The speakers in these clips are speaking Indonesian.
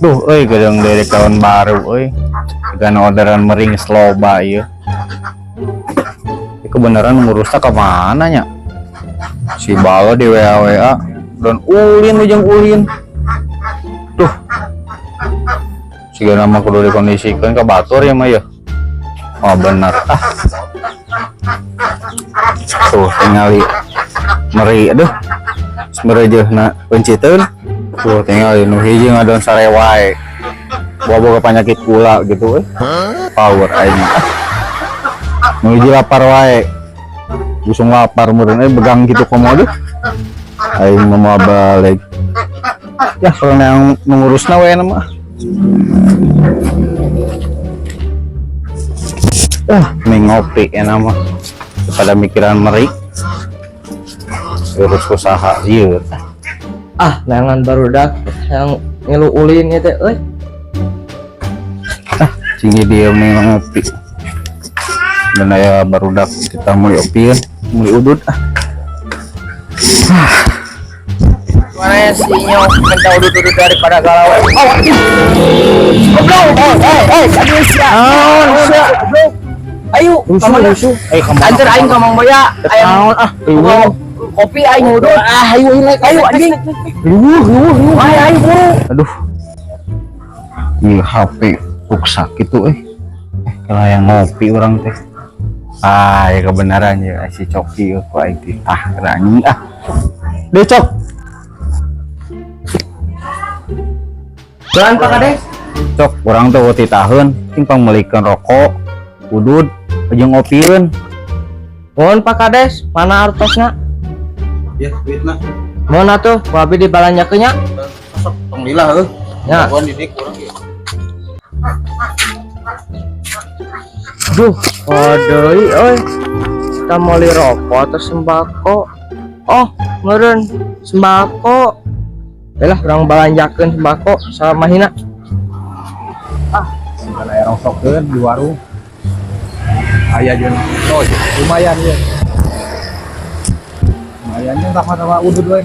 Duh, gedeng dari tahun baru, dengan orderan mering sloba ya. Kebenaran ngurusnya kemana nya? Si Balo di WA dan ulin ujung ulin. Tuh, siga nama kudu dikondisikan ke batur ya mah ya. Oh benar. Tuh tinggali meri, aduh. Semerejehna penciteun. Tuh tinggal nu hiji ngadon sarewae. Boga penyakit kula gitu Power aing. Nu hiji lapar wae. Busung lapar meureun begang gitu komodo. Aing mau balik. Ya kalau yang mengurusna we mah. Ngopi enak mah. Pada mikiran meri. Urus usaha ieu. Langan barudak yang ngilu ulin ya teh euy. Cing dia ngopi. Dan aya barudak kita mulai opieun, mulai udut. Mana si nyok minta udut-udut daripada galau. Goblok. Aduh sia. Ayo, rusuh. Antar aing ka Mang Boya. Ayo. Kopi aing udut. Ayo anjing. Luh. Ayo buru. Aduh. Ini HP ruksak gitu kalau yang ngopi orang teh. Ya kebenaran ya si Coki ku aing teh. Rangi Decok. Jalan Pak Kades. Cok, orang tuh ti tahun timpang melikeun rokok, udud, jeung ngopieun. Mohon Pak Kades, mana artosna? Ya, duitna. Mohon atuh, wabi dibalanjakeun nya. Sok tong lila heuh. Ya. Buan didik urang ge. Duh, deui euy. Kita meuli rokok atau sembako. Oh, meureun sembako. Yalah, urang balanjakeun sembako sama hina. Kana aya rongsokeun di warung. Aya jeung lumayan ya. Lumayan nya sama udud we.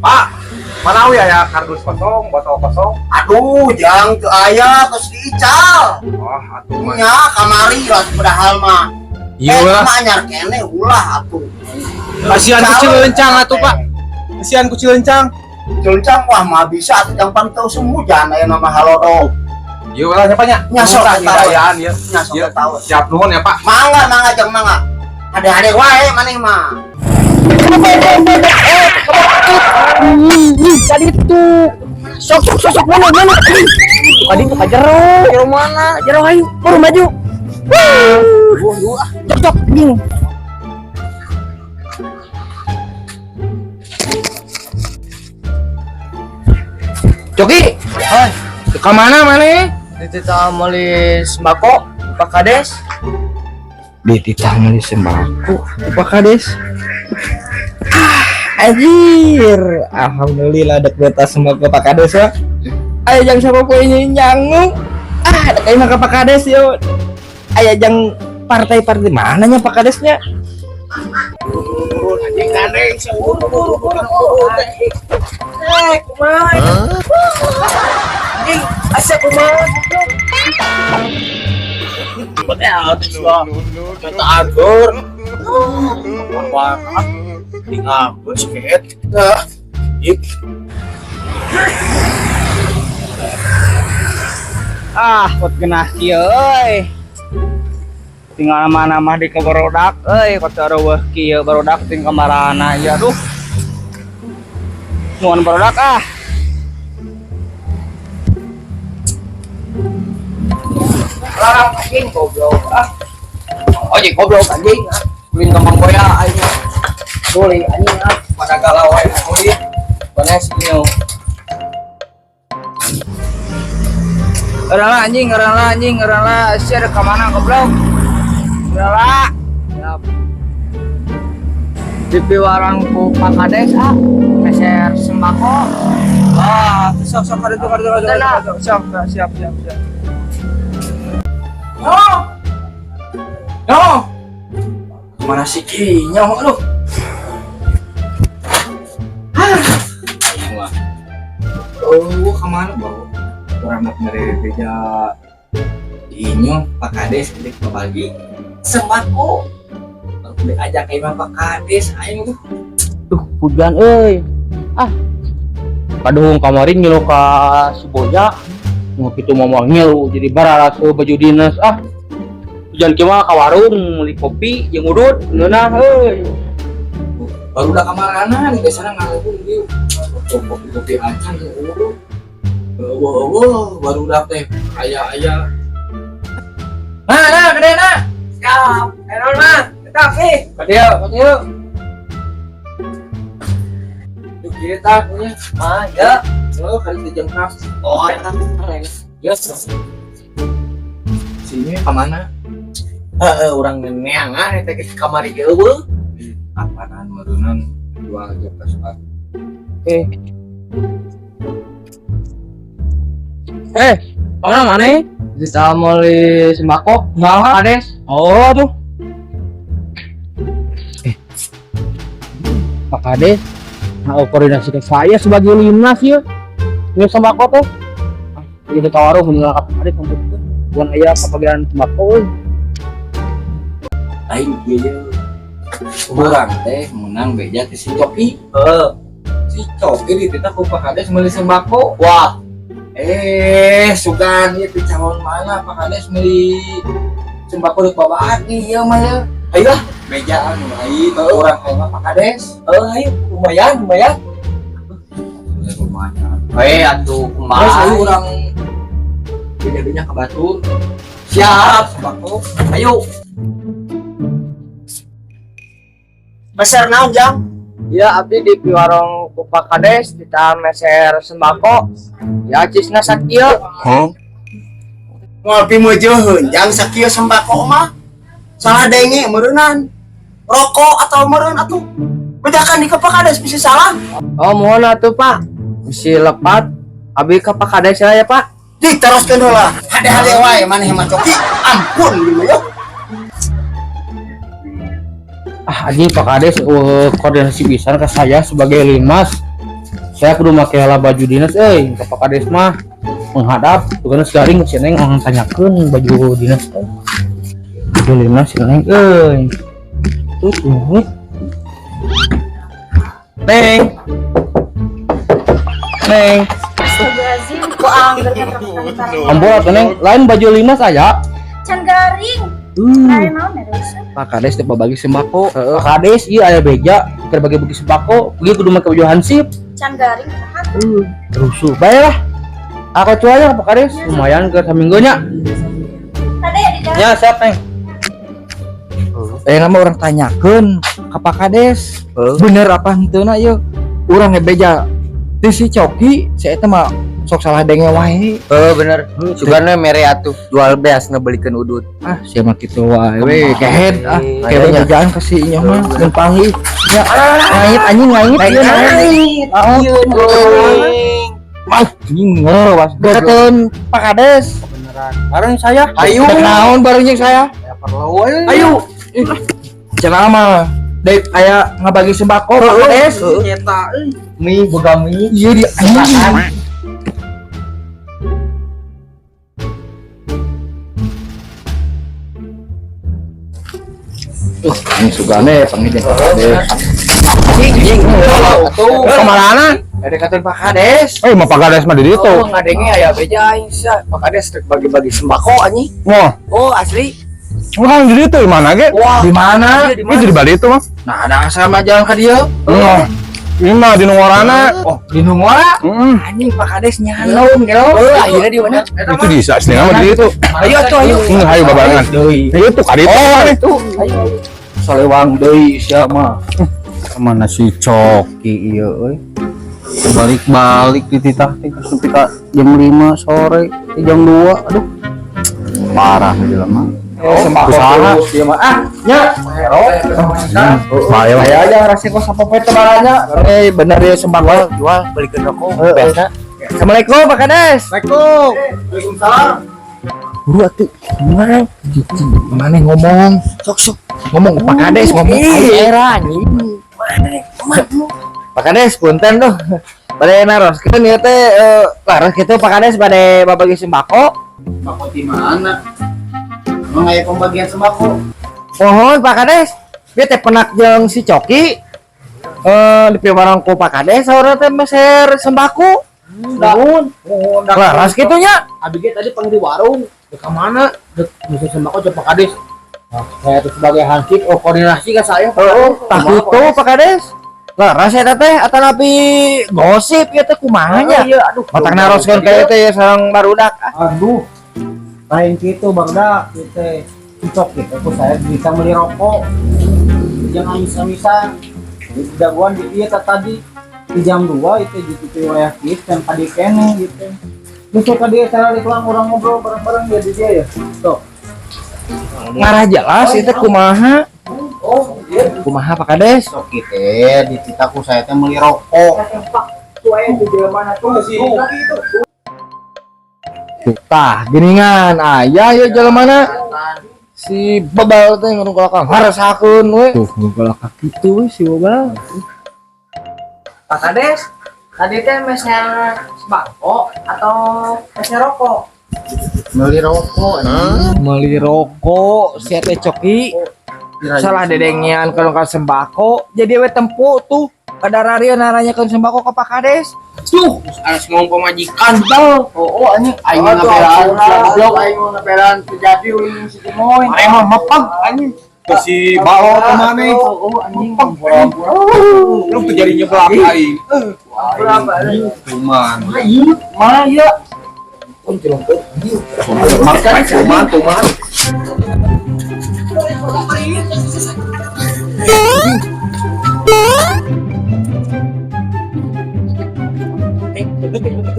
Pak, mana ya kardus kosong, botol kosong? Aduh, jang ke aya terus diical. Atuh mah. Nya kamari lah padahal mah. Iya. Mah anyar kene ulah atuh. Kasihan kucing lencang atuh, Pak. Kasihan kucing lencang. Lencang wah mah bisa atuh jang pantau semu jangan aya nama halodo. Iya lah siapa nya? Nyasok hidayaan ya. Nyasok tahu. Siap nuhun ya, Pak. Mangga jang mangga. Ada wae maneh mah. Tadi itu sok mana tadi itu ke jero mana jero ayo baru maju cok ding Coki ke mana dititah meuli sembako Pak Kades Pak Kades. Anjir, alhamdulillah ada kereta sembako Pak Kades ya. Ayo jang siapa poinnya nyangung. Ada kayak maka Pak Kades yo. Ayo jang partai mananya Pak Kadesnya. Anjing gandeng seueur. Kumaha? Anjing, asa kumaha? Kata atur. Apa? Tinggal basket. Pot genah kieu euy. Tinggal nama-nama di barudak euy, kota reueuh kieu barudak ting kamarana ya aduh. Nuhun barudak Larang anjing goblok Ojek goblok anjing. Ulin ka Mang Boya aing. Boleh anjing pada galau aing ulin. Panas neu. Ngarala anjing, sia ka mana goblok? Ngarala. Siap. Di warang ku Pak Kades meser sembako. Sok ada tuh. Siap. No. Mana si Kinyong lu? Wah. Oh, kemana bau? Orang nak beja Kinyong Pak Kades kedik pagi sembako. Baru diajak emang Pak Kades aing tuh. Tuh hujan euy. Padahal kamarin ngilu ka Siboja. Mau kitu mau ngilu jadi barara ke baju dinas hujan kieu mah ka warung beli kopi jeung udud neunah euy. Baru udah kamaranan biasanya ngalupun dia kopi acan jeung udud. Baru udah teh aya. Nah, kedena. Siap. Enon mah. Tetap nih. Kadieu. Kita punya ya lo kali jam khas ya sini kemana orang neangan kita ke kamar itu apaan merunan jual aja pas mana kita mau beli sembako nggak Kades tuh Pak Kades koordinasi ke saya sebagai Limnas ya ini sembako tuh ini tawaruh meninggalkan Pak Kades untuk bukan ayah kebagian sembako lain dia orang teh menang beja si Coki si Coki di kita ku Pak Kades beli sembako wah sugan itu calon mana Pak Kades beli sembako di babaan iya mah ya ayo lah bejaan lain orang kayak Pak Kades ayo lumayan atuh kemarin ayo orang beda-beda ke Batur siap sembako ayo besar naon jang ya abdi di warung Pak Kades kita meser sembako ya cisna sakieu ngopi meujeun jang sakieu sembako mah salah denge meureunnan rokok atau meureun atuh bedakan di Pak Kades bisa salah mohon atuh Pak misi lepat abdi ke Pak Kades ya Pak diteruskeun heula hade-hade wae maneh mah Coki ampun yuk anjing Pak Kades koordinasi pisan ke saya sebagai Limas saya kudu make ala baju dinas ke Pak Kades mah menghadap tukana segaring si Neng orang tanyakeun baju dinas baju Limas si Neng tuh Neng Astagfirullahaladzim, kok anggar kata-kata ampun atuh Neng lain baju Limas aya can garing lain naon ya dosa Pak Kades teh bagi sembako Pak Kades ieu aya beja keur bagi-bagi sembako ieu kudu make baju hansip can garing kumaha rusuh baiklah aku cuanya Pak Kades lumayan ke saminggunya tadi di jalan ya siap Neng nama orang tanyakeun ka Pak Kades bener apa henteu na yeuh urang ngebeja di si Coki si eta mah sok salah denge wae bener sugana mere atuh jual beas ngebelikeun udud sia mah kitu wae we kehead kewe jajan ka si nya mah mun panggih ya ngait anjing ngait ieu mah anjing was dekeun Pak Kades beneran bareng saya ayo naon bareng jeung saya perlu ayo cenah mah dek aya ngabagi sembako Pak Kades nyeta mie boga mie ieu di anjing ini sugane panggil Pak Kades anjing tuh kemana deketin Pak Kades Mah Pak Kades mah di ditu. ngadenge aya beja aing sia Pak Kades rek bagi-bagi sembako anjing asli Orang di ditu di mana ge? di mana Itu di Bali itu mah. nah ada sama jalan ka dieu Ini mah di Nungorana. di Nungora anjing Pak Kades nyanom gitu akhirnya di mana Itu di asli nama di ditu. ayo tuh ayo Hayu babarengan. Itu kali itu. ayo solewang deui sia mah Kemana si Coki iya euy. Balik-balik di titah sampai ka jam 5 sore, jam 2. Aduh. Parah di dalam mah. sembako terus dia mah nya Bahaya saya aja resiko sapopoe tebarannya bener dia sembako jual belikeun rokok biasa Assalamualaikum Pak Kades Waalaikumsalam buru atuh gimana ngomong sok ngomong Pak Kades ngomong era anjing. Pak Kades punten tuh. Bade naroskeun ieu teh laras kitu Pak Kades bade babagi sembako. Sembako di mana? Emang aya pembagian sembako? Mohon Pak Kades, dia teh penak jeung si Coki. Di piwarang ku Pak Kades saurna teh meser sembako. Daun. Laras kitu nya. Abi ge tadi panggil di warung. Ke mana? Dek bisa sembako coba Pak Kades. Nah, saya tuh sebagai hansip koordinasi ke saya. Tah kitu Pak Kades. Laras eta teh atanapi gosip ieu teh kumaha nya. Iya, aduh. Matak naroskeun ka ieu teh sareng barudak. Aduh. Lain gitu barudak kita cocok gitu. Terus saya bisa beli rokok. Jangan bisa-bisa. Jagoan di dia tadi di jam 2 itu di wilayah kit dan tadi kene gitu. Besok tadi saya iklan orang ngobrol bareng-bareng dia di dia ya. Tuh. Ngarah jelas itu kumaha. Oh, iya. Kumaha Pak Kades? Sok kita di titaku saya teh meuli rokok. Tuh di mana tuh sih? Tah, geningan aya ieu jelemana. Si Babal teh ngurung kalakang harasakeun we. Tuh, ngurung kalakang kitu we si Babal. Pak Kades, tadi teh meser sembako atau meser rokok? Meuli rokok. Meuli rokok, si teh Coki. Salah dedengian kalau kan sembako, jadi we tempo tuh kada rarieun naranyakeun sembako ke Pak Kades. Tuh, harus ngomong pemajikan tau. Oh, anjing aing ngabelaan goblok aing ngabelaan terjadi ulin si Gemoy. Aing mah mepeg anjing. Si Bao kemana? Oh, anjing pura-pura. Lu terjadi nyeblak aing. Berapa anjing? Cuman. Mana ya? Makan cuman.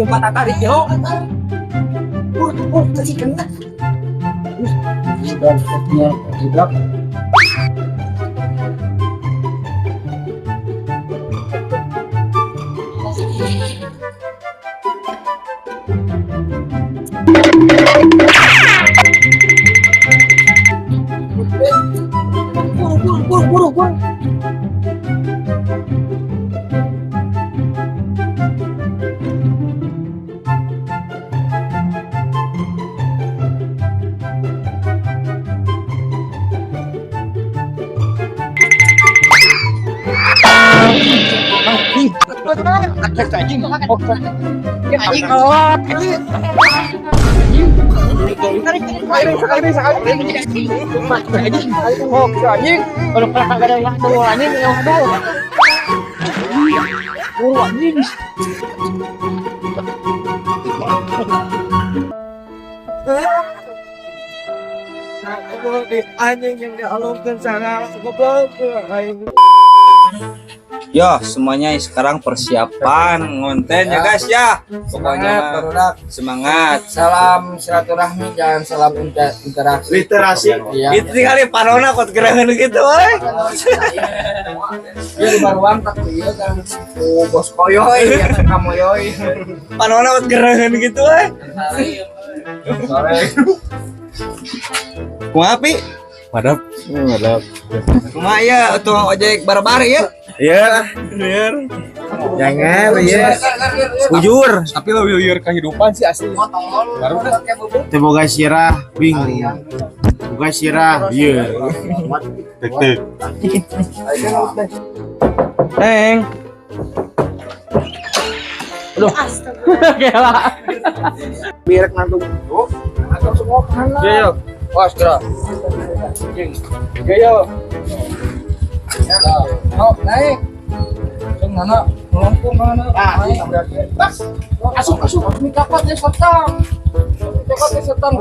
Mata tarik yo. Masih kena. Sudah sepertinya terjebak. Buru. Yo, semuanya sekarang persiapan ngonten ya guys ya. Pokoknya semangat. Salam silaturahmi dan salam interaksi. Literasi. Iya. Itu kali panona kot gerangan gitu, woy. Ieu di baruang tak ieu kan. Oh, bos koyoy ya kamu yoy. Panona kot gerangan gitu, woy. Kumapi? Madap. Kumaha ya tukang ojek barbar ya? Iya, bener. Jangan, ya. Jujur, tapi lo jujur kehidupan sih asli. Baru teh boga sirah, bingung. Boga sirah, iya. Tek. Neng. Aduh. Gila. Biar nantung. Atau semua kana. Yo. Was gerak. Yo. Oh, naik. Sing mana? Melengkung mana? Asuk, mikapat ya setan. Mikapat ya setan.